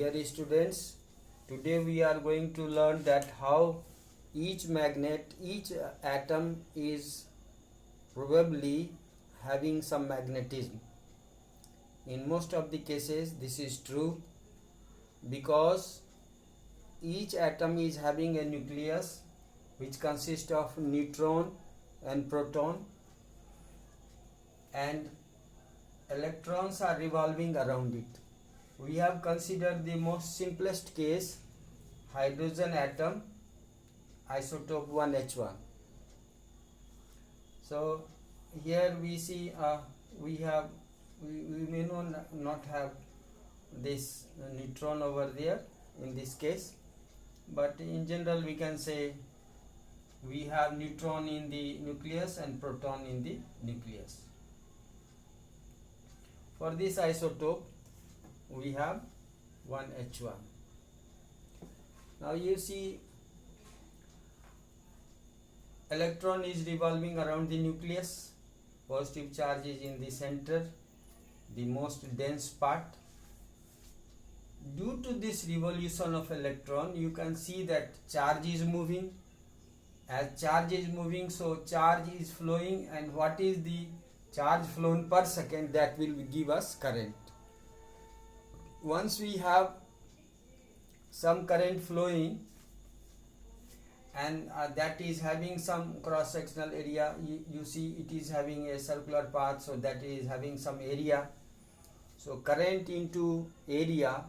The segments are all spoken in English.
Dear students, today we are going to learn that how each magnet, each atom is probably having some magnetism. In most of the cases this is true because each atom is having a nucleus which consists of neutron and proton, and electrons are revolving around it. We have considered the most simplest case, hydrogen atom, isotope 1H1. So here we see we may not have this neutron over there in this case, but in general we can say we have neutron in the nucleus and proton in the nucleus. For this isotope we have 1H1. Now you see electron is revolving around the nucleus, positive charge is in the center, the most dense part. Due to this revolution of electron, you can see that charge is moving. As charge is moving, so charge is flowing, and what is the charge flown per second, that will give us current. Once we have some current flowing and that is having some cross sectional area, you see it is having a circular path, so that is having some area. So current into area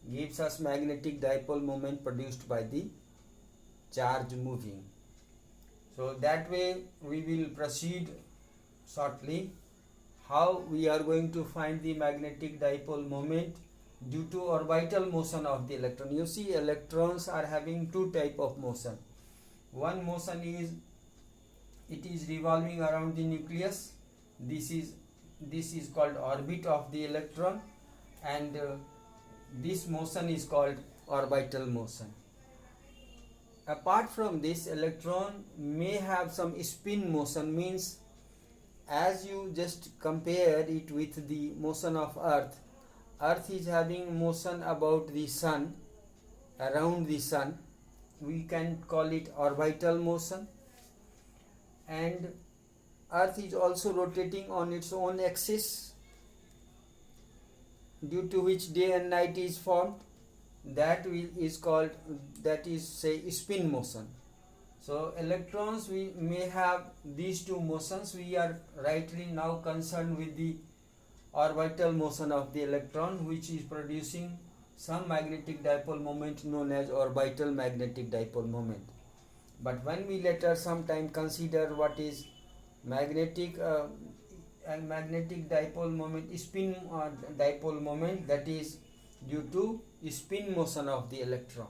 gives us magnetic dipole moment produced by the charge moving. So that way we will proceed shortly how we are going to find the magnetic dipole moment due to orbital motion of the electron. You see electrons are having two type of motion. One motion is it is revolving around the nucleus. This is called orbit of the electron, and this motion is called orbital motion. Apart from this, electron may have some spin motion, means as you just compare it with the motion of earth, earth is having motion about the sun, around the sun, we can call it orbital motion, and earth is also rotating on its own axis, due to which day and night is formed. That is called, that is say spin motion. So electrons, we may have these two motions. We are rightly now concerned with the orbital motion of the electron, which is producing some magnetic dipole moment known as orbital magnetic dipole moment. But when we later sometime consider what is magnetic dipole moment, spin dipole moment, that is due to spin motion of the electron.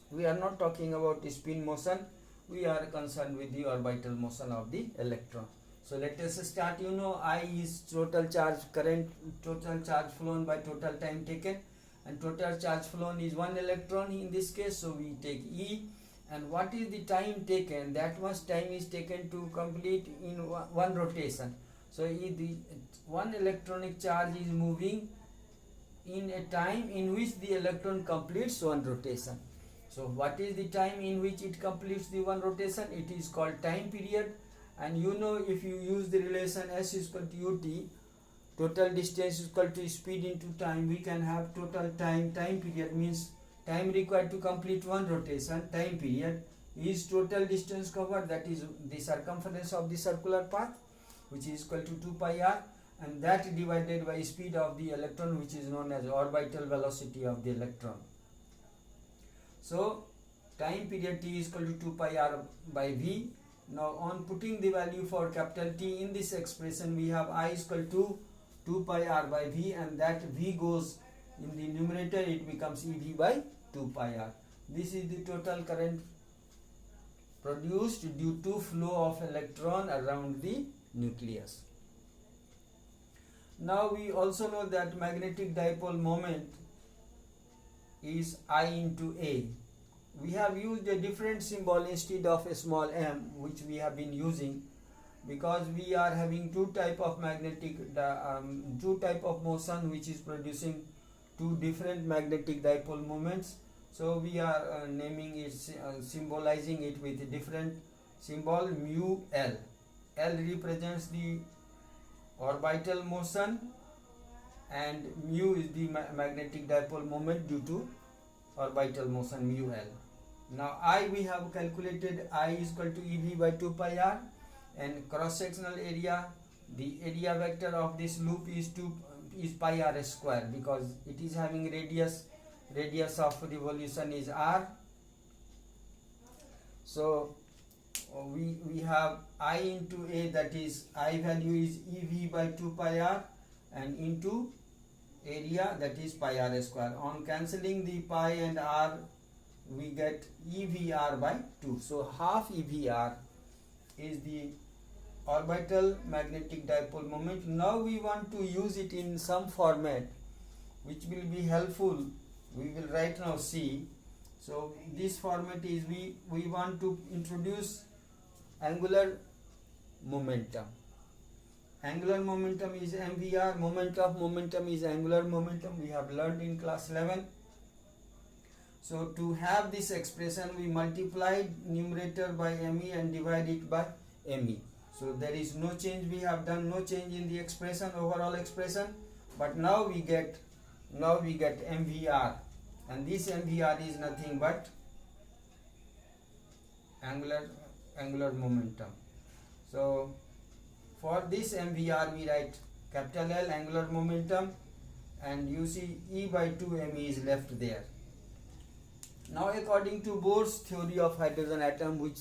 We are not talking about spin motion, we are concerned with the orbital motion of the electron. So let us start. You know, I is total charge current, total charge flown by total time taken, and total charge flown is 1 electron in this case, so we take E. And what is the time taken? That much time is taken to complete in one rotation. So the one electronic charge is moving in a time in which the electron completes one rotation. So what is the time in which it completes the one rotation? It is called time period. And you know, if you use the relation S is equal to UT, total distance is equal to speed into time, we can have total time period, means time required to complete one rotation, time period, is total distance covered, that is the circumference of the circular path, which is equal to 2 pi r, and that divided by speed of the electron, which is known as orbital velocity of the electron. So time period T is equal to 2 pi r by V. Now on putting the value for capital T in this expression, we have I is equal to 2 pi r by V, and that V goes in the numerator, it becomes EV by 2 pi r. This is the total current produced due to flow of electron around the nucleus. Now we also know that magnetic dipole moment is I into A. We have used a different symbol instead of a small m, which we have been using because we are having two type of motion which is producing two different magnetic dipole moments. So we are naming it, symbolizing it with a different symbol mu L. L represents the orbital motion and mu is the magnetic dipole moment due to orbital motion mu L. Now I, we have calculated I is equal to EV by 2 pi r, and cross sectional area, the area vector of this loop is pi r square, because it is having radius of revolution is r. So we have I into A, that is I value is EV by 2 pi r, and into area, that is pi r square. On cancelling the pi and r, we get EVR by 2. So half EVR is the orbital magnetic dipole moment. Now we want to use it in some format which will be helpful. We will right now see. So this format is, we want to introduce angular momentum. Angular momentum is MVR, moment of momentum is angular momentum. We have learned in class 11. So to have this expression, we multiply numerator by ME and divide it by ME. So there is no change, we have done no change in the expression, overall expression, but now we get MVR, and this MVR is nothing but angular momentum. So for this MVR we write capital L, angular momentum, and you see E by 2 ME is left there. Now according to Bohr's theory of hydrogen atom, which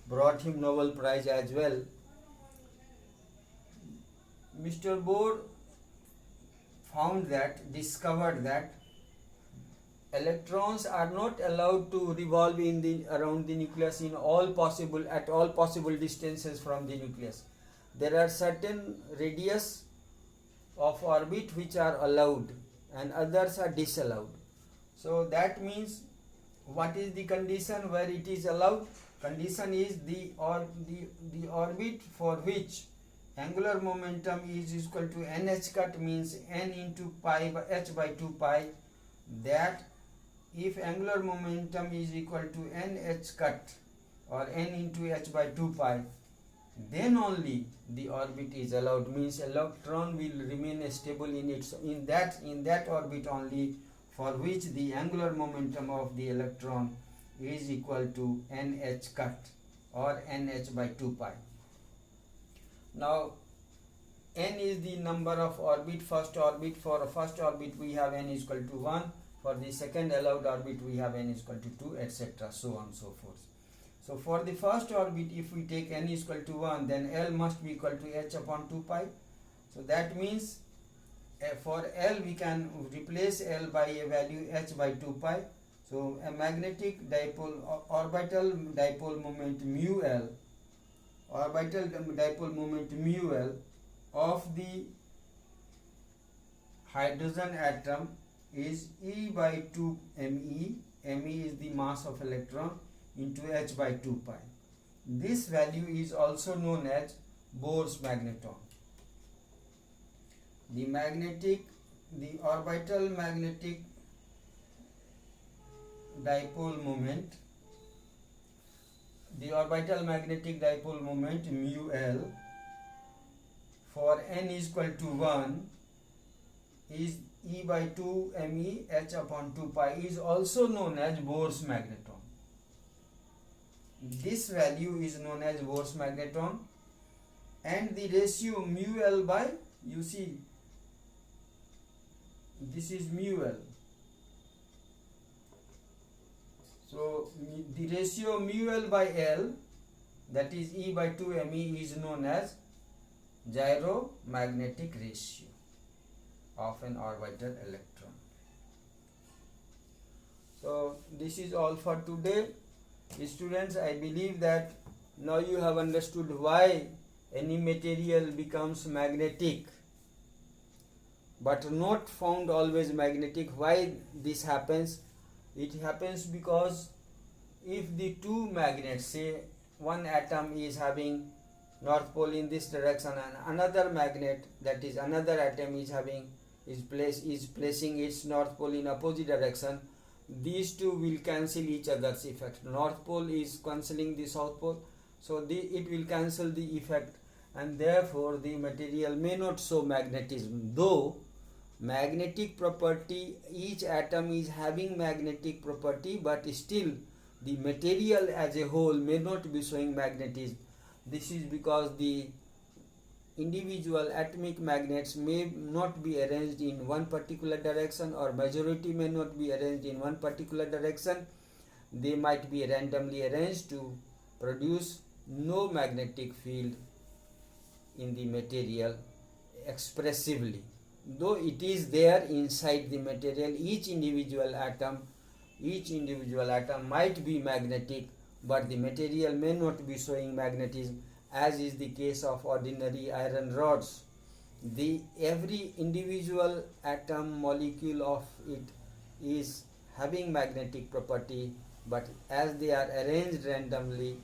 brought him Nobel Prize as well, Mr. Bohr discovered that electrons are not allowed to revolve around the nucleus at all possible distances from the nucleus. There are certain radius of orbit which are allowed and others are disallowed. So that means, what is the condition where it is allowed? Condition is the orbit for which angular momentum is equal to nh cut, means n into pi by h by 2 pi. That if angular momentum is equal to nh cut or n into h by 2 pi, then only the orbit is allowed, means electron will remain stable in that orbit only, for which the angular momentum of the electron is equal to nh cut or nh by 2 pi. Now n is the number of orbit, first orbit. For a first orbit we have n is equal to 1, for the second allowed orbit we have n is equal to 2, etc., so on so forth. So for the first orbit, if we take n is equal to 1, then L must be equal to h upon 2 pi. So that means for L we can replace L by a value h by 2 pi. So a magnetic dipole, orbital dipole moment mu L, orbital dipole moment mu L of the hydrogen atom is E by 2 me. Me is the mass of electron into h by 2 pi. This value is also known as Bohr's magneton. The orbital magnetic dipole moment, mu L for n is equal to 1 is E by 2 me h upon 2 pi, is also known as Bohr's magneton. This value is known as Bohr's magneton, and the ratio mu L by, you see, this is mu L. So the ratio mu L by L, that is E by 2 me, is known as gyromagnetic ratio of an orbital electron. So this is all for today. Students, I believe that now you have understood why any material becomes magnetic but not found always magnetic. Why this happens? It happens because if the two magnets, say one atom is having north pole in this direction and another magnet, that is another atom, is having is placing its north pole in opposite direction, these two will cancel each other's effect. North pole is cancelling the south pole, so it will cancel the effect, and therefore the material may not show magnetism. Though magnetic property, each atom is having magnetic property, but still the material as a whole may not be showing magnetism. This is because the individual atomic magnets may not be arranged in one particular direction, or majority may not be arranged in one particular direction. They might be randomly arranged to produce no magnetic field in the material expressively. Though it is there inside the material, each individual atom might be magnetic, but the material may not be showing magnetism, as is the case of ordinary iron rods. Every individual atom molecule of it is having magnetic property, but as they are arranged randomly,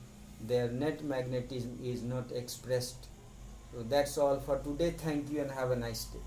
their net magnetism is not expressed. So that's all for today. Thank you and have a nice day.